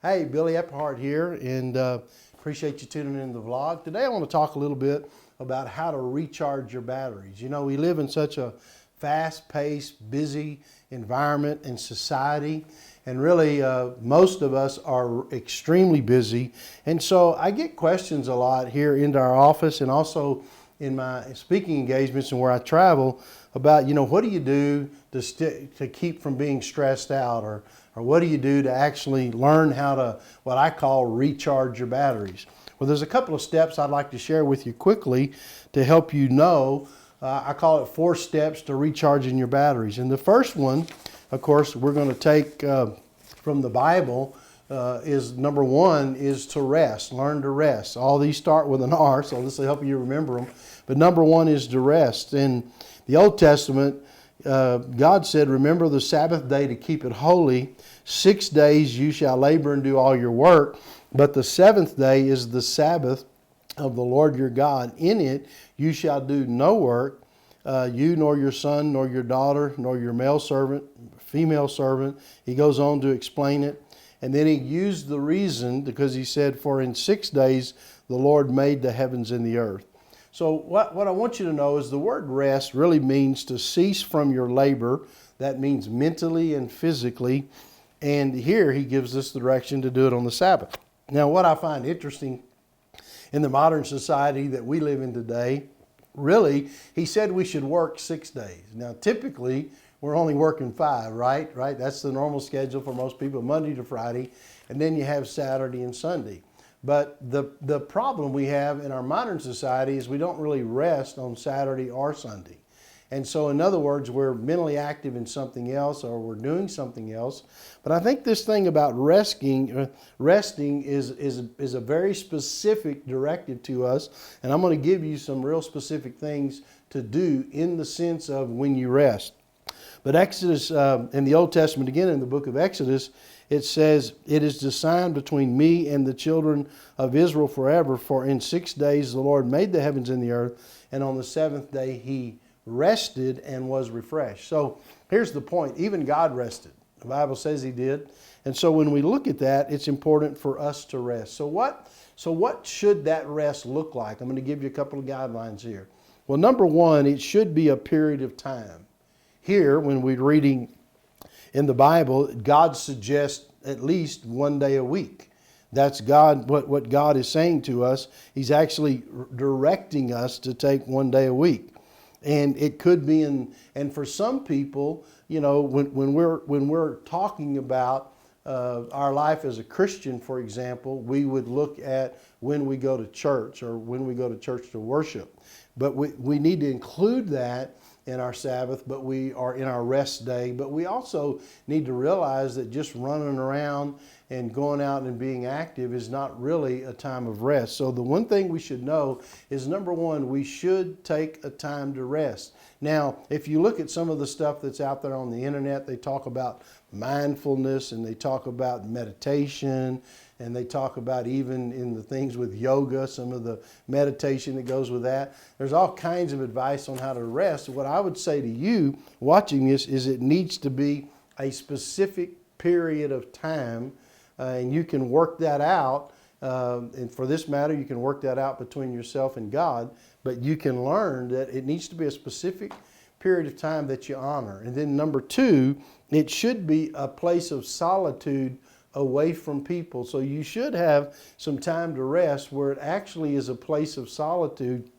Hey, Billy Epphart here, and appreciate you tuning in to the vlog. Today I want to talk a little bit about how to recharge your batteries. You know, we live in such a fast-paced, busy environment and society, and really most of us are extremely busy. And so I get questions a lot here into our office and also in my speaking engagements and where I travel about, what do you do to keep from being stressed out, or what do you do to actually learn how to, what I call, recharge your batteries? Well, there's a couple of steps I'd like to share with you quickly to help you know. I call it 4 steps to recharging your batteries. And the first one, of course, we're going to take from the Bible, is number 1 is to rest. Learn to rest. All these start with an R, so this will help you remember them. But number 1 is to rest. In the Old Testament, God said, remember the Sabbath day to keep it holy. 6 days you shall labor and do all your work, but the 7th day is the Sabbath of the Lord your God. In it you shall do no work, you nor your son, nor your daughter, nor your male servant, female servant. He goes on to explain it. And then he used the reason because he said, for in 6 days the Lord made the heavens and the earth. So what I want you to know is the word rest really means to cease from your labor. That means mentally and physically. And here he gives us the direction to do it on the Sabbath. Now, what I find interesting in the modern society that we live in today, really, he said we should work 6 days. Now, typically, we're only working 5, right? That's the normal schedule for most people, Monday to Friday. And then you have Saturday and Sunday. But the problem we have in our modern society is we don't really rest on Saturday or Sunday. And so in other words, we're mentally active in something else or we're doing something else. But I think this thing about resting is a very specific directive to us. And I'm going to give you some real specific things to do in the sense of when you rest. But Exodus, in the Old Testament, again in the book of Exodus, it says, it is the sign between me and the children of Israel forever. For in 6 days the Lord made the heavens and the earth, and on the 7th day he rested and was refreshed. So here's the point. Even God rested. The Bible says he did. And so when we look at that, it's important for us to rest. So what should that rest look like? I'm going to give you a couple of guidelines here. Well, number 1, it should be a period of time. Here, when we're reading in the Bible, God suggests at least 1 day a week. That's God. What God is saying to us. He's actually directing us to take 1 day a week. And it could be and for some people, when we're talking about our life as a Christian, for example, we would look at when we go to church or when we go to church to worship. But we need to include that in our Sabbath, but we are in our rest day. But we also need to realize that just running around and going out and being active is not really a time of rest. So the one thing we should know is, number 1, we should take a time to rest. Now, if you look at some of the stuff that's out there on the internet, they talk about mindfulness and they talk about meditation and they talk about, even in the things with yoga, some of the meditation that goes with that. There's all kinds of advice on how to rest. What I would say to you watching this is it needs to be a specific period of time, and you can work that out. And for this matter, you can work that out between yourself and God, but you can learn that it needs to be a specific period of time that you honor. And then number 2, it should be a place of solitude away from people. So you should have some time to rest where it actually is a place of solitude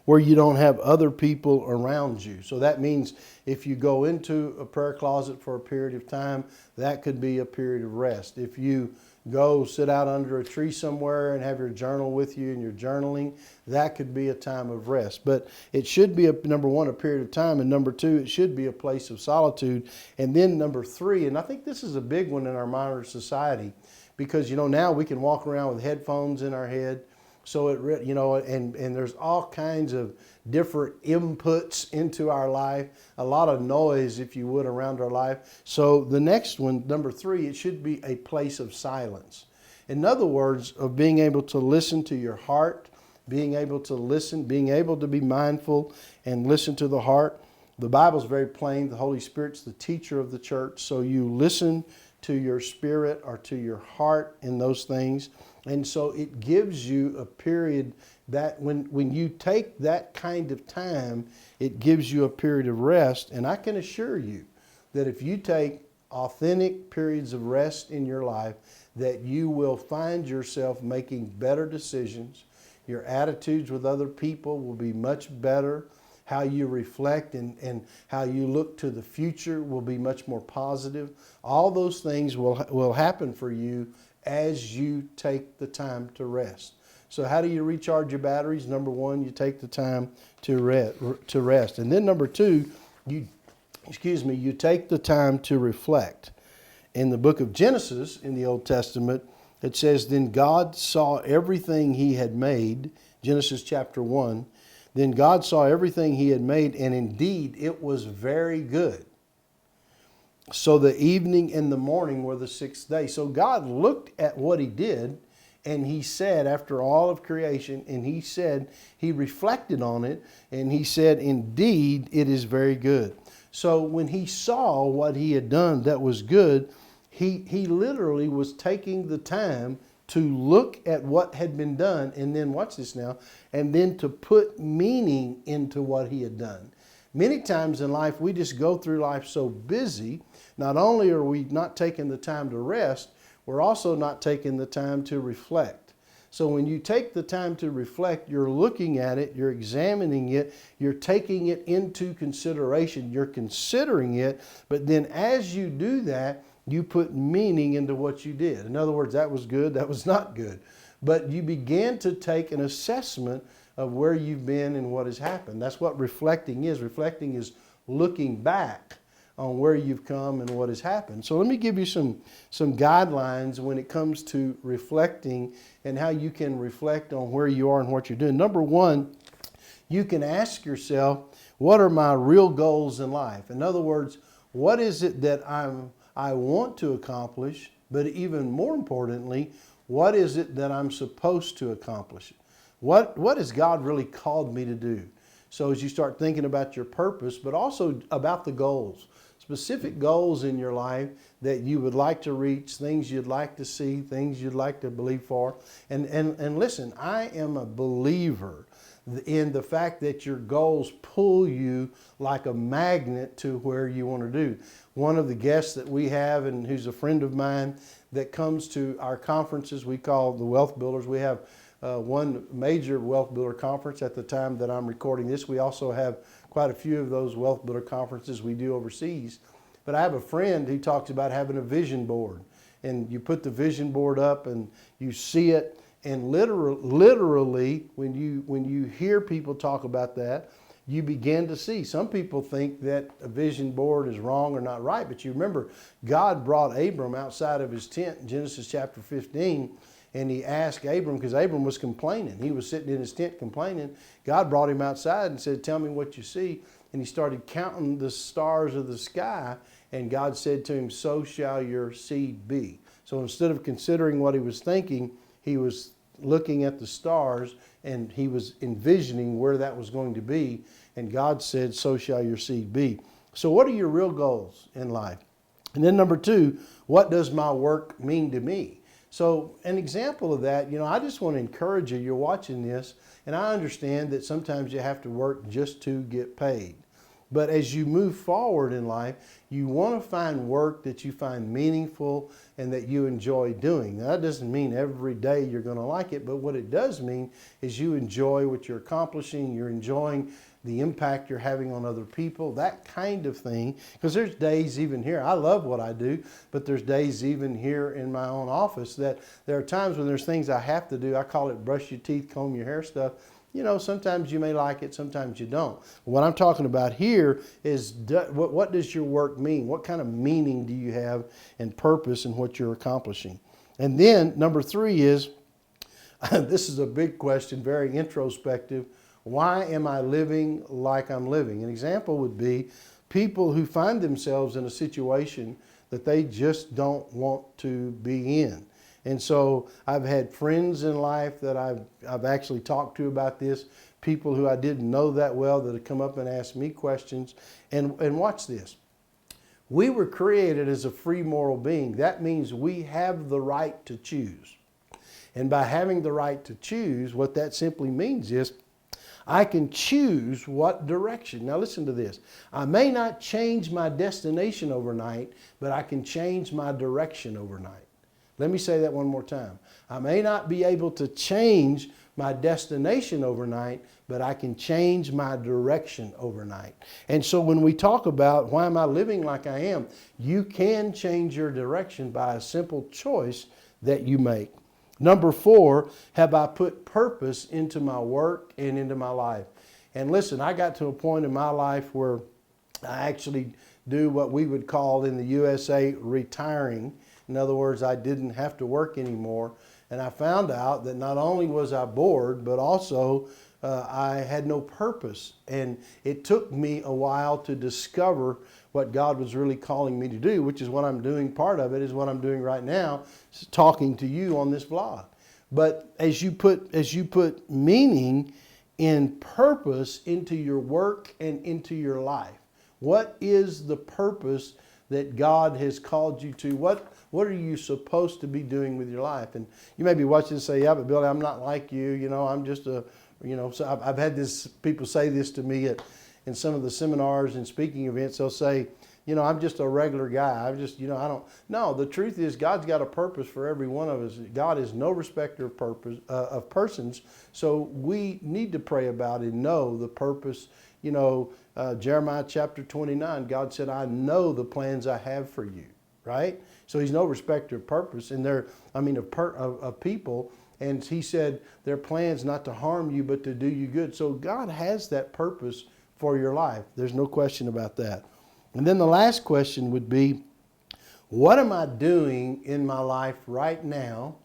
where you don't have other people around you. So that means if you go into a prayer closet for a period of time, that could be a period of rest. If you go sit out under a tree somewhere and have your journal with you and you're journaling, that could be a time of rest. But it should be, number 1, a period of time, and number 2, it should be a place of solitude. And then number 3, and I think this is a big one in our modern society, because now we can walk around with headphones in our head. So and there's all kinds of different inputs into our life, a lot of noise, if you would, around our life. So the next one, number 3, it should be a place of silence. In other words, of being able to listen to your heart, being able to listen, being able to be mindful and listen to the heart. The Bible's very plain. The Holy Spirit's the teacher of the church. So you listen to your spirit or to your heart in those things. And so it gives you a period that when you take that kind of time, it gives you a period of rest. And I can assure you that if you take authentic periods of rest in your life, that you will find yourself making better decisions. Your attitudes with other people will be much better. How you reflect and how you look to the future will be much more positive. All those things will happen for you as you take the time to rest. So how do you recharge your batteries? Number one, you take the time to rest. And then number two, you take the time to reflect. In the book of Genesis in the Old Testament, it says, then God saw everything he had made, Genesis chapter 1. Then God saw everything he had made, and indeed it was very good. So the evening and the morning were the sixth day. So God looked at what he did, and he said, after all of creation, and he said, he reflected on it, and he said, indeed it is very good. So when he saw what he had done that was good, he literally was taking the time to look at what had been done, and then, watch this now, and then to put meaning into what he had done. Many times in life, we just go through life so busy, not only are we not taking the time to rest, we're also not taking the time to reflect. So when you take the time to reflect, you're looking at it, you're examining it, you're taking it into consideration, you're considering it, but then as you do that, you put meaning into what you did. In other words, that was good, that was not good. But you begin to take an assessment of where you've been and what has happened. That's what reflecting is. Reflecting is looking back on where you've come and what has happened. So let me give you some guidelines when it comes to reflecting and how you can reflect on where you are and what you're doing. Number one, you can ask yourself, what are my real goals in life? In other words, what is it that I want to accomplish, but even more importantly, what is it that I'm supposed to accomplish? What has God really called me to do? So as you start thinking about your purpose, but also about the goals, specific goals in your life that you would like to reach, things you'd like to see, things you'd like to believe for. And listen, I am a believer in the fact that your goals pull you like a magnet to where you want to do. One of the guests that we have, and who's a friend of mine, that comes to our conferences we call the Wealth Builders. We have one major Wealth Builder conference at the time that I'm recording this. We also have quite a few of those Wealth Builder conferences we do overseas. But I have a friend who talks about having a vision board. And you put the vision board up and you see it. And literally, when you hear people talk about that, you begin to see. Some people think that a vision board is wrong or not right, but you remember God brought Abram outside of his tent in Genesis chapter 15, and he asked Abram, because Abram was complaining. He was sitting in his tent complaining. God brought him outside and said, tell me what you see. And he started counting the stars of the sky, and God said to him, so shall your seed be. So instead of considering what he was thinking, he was looking at the stars and he was envisioning where that was going to be. And God said, so shall your seed be. So what are your real goals in life? And then number two, what does my work mean to me? So an example of that, I just want to encourage you, you're watching this, and I understand that sometimes you have to work just to get paid. But as you move forward in life, you want to find work that you find meaningful and that you enjoy doing. Now, that doesn't mean every day you're going to like it, but what it does mean is you enjoy what you're accomplishing, you're enjoying the impact you're having on other people, that kind of thing. Because there's days even here, I love what I do, but there's days even here in my own office that there are times when there's things I have to do. I call it brush your teeth, comb your hair stuff. Sometimes you may like it, sometimes you don't. What I'm talking about here is what does your work mean? What kind of meaning do you have and purpose in what you're accomplishing? And then number three is, this is a big question, very introspective. Why am I living like I'm living? An example would be people who find themselves in a situation that they just don't want to be in. And so I've had friends in life that I've actually talked to about this, people who I didn't know that well that have come up and asked me questions. And watch this. We were created as a free moral being. That means we have the right to choose. And by having the right to choose, what that simply means is I can choose what direction. Now listen to this. I may not change my destination overnight, but I can change my direction overnight. Let me say that one more time. I may not be able to change my destination overnight, but I can change my direction overnight. And so when we talk about why am I living like I am, you can change your direction by a simple choice that you make. Number 4, have I put purpose into my work and into my life? And listen, I got to a point in my life where I actually do what we would call in the USA retiring. In other words, I didn't have to work anymore. And I found out that not only was I bored, but also I had no purpose. And it took me a while to discover what God was really calling me to do, which is what I'm doing. Part of it is what I'm doing right now, talking to you on this vlog. But as you put meaning and purpose into your work and into your life, what is the purpose that God has called you to? What are you supposed to be doing with your life? And you may be watching and say, yeah, but Billy, I'm not like you. You know, I'm just a, you know, so I've had this, people say this to me in some of the seminars and speaking events. They'll say, you know, I'm just a regular guy. I'm just, you know, I don't. No, the truth is God's got a purpose for every one of us. God is no respecter of of persons. So we need to pray about and know the purpose. You know, Jeremiah chapter 29, God said, I know the plans I have for you, right? So he's no respecter of purpose, and of people. And he said their plans not to harm you, but to do you good. So God has that purpose for your life. There's no question about that. And then the last question would be, what am I doing in my life right now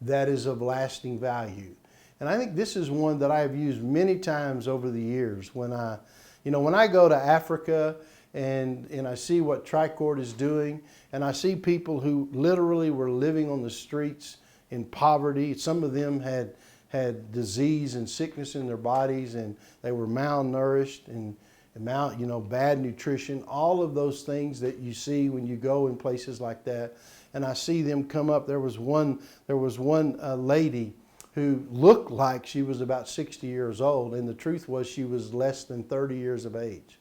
that is of lasting value? And I think this is one that I've used many times over the years. When I go to Africa and I see what Tricord is doing, and I see people who literally were living on the streets in poverty. Some of them had disease and sickness in their bodies, and they were malnourished and bad nutrition, all of those things that you see when you go in places like that. And I see them come up. There was one lady who looked like she was about 60 years old, and the truth was she was less than 30 years of age.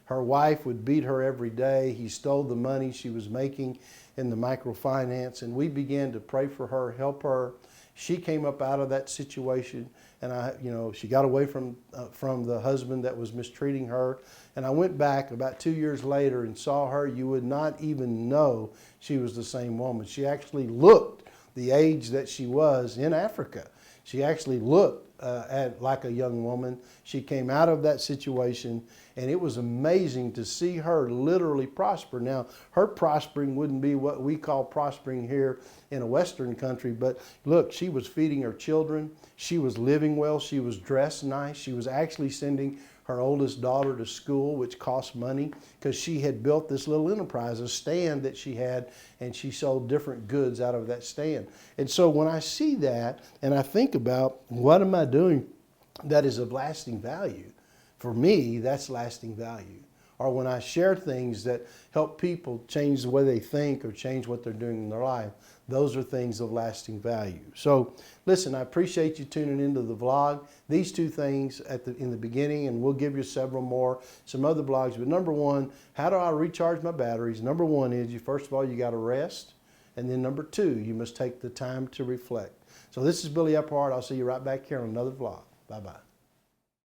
Her wife would beat her every day. He stole the money she was making in the microfinance, and we began to pray for her, help her. She came up out of that situation, and she got away from the husband that was mistreating her. And I went back about 2 years later and saw her. You would not even know she was the same woman. She actually looked the age that she was in Africa. She actually looked like a young woman. She came out of that situation, and it was amazing to see her literally prosper. Now, her prospering wouldn't be what we call prospering here in a Western country, but look, she was feeding her children. She was living well. She was dressed nice. She was actually sending her oldest daughter to school, which cost money, because she had built this little enterprise, a stand that she had, and she sold different goods out of that stand. And so when I see that and I think about what am I doing that is of lasting value, for me, that's lasting value. Or when I share things that help people change the way they think or change what they're doing in their life, those are things of lasting value. So listen, I appreciate you tuning into the vlog. These two things in the beginning, and we'll give you several more, some other vlogs. But number one, how do I recharge my batteries? Number one is, first of all, you got to rest. And then number two, you must take the time to reflect. So this is Billy Epphart. I'll see you right back here on another vlog. Bye-bye.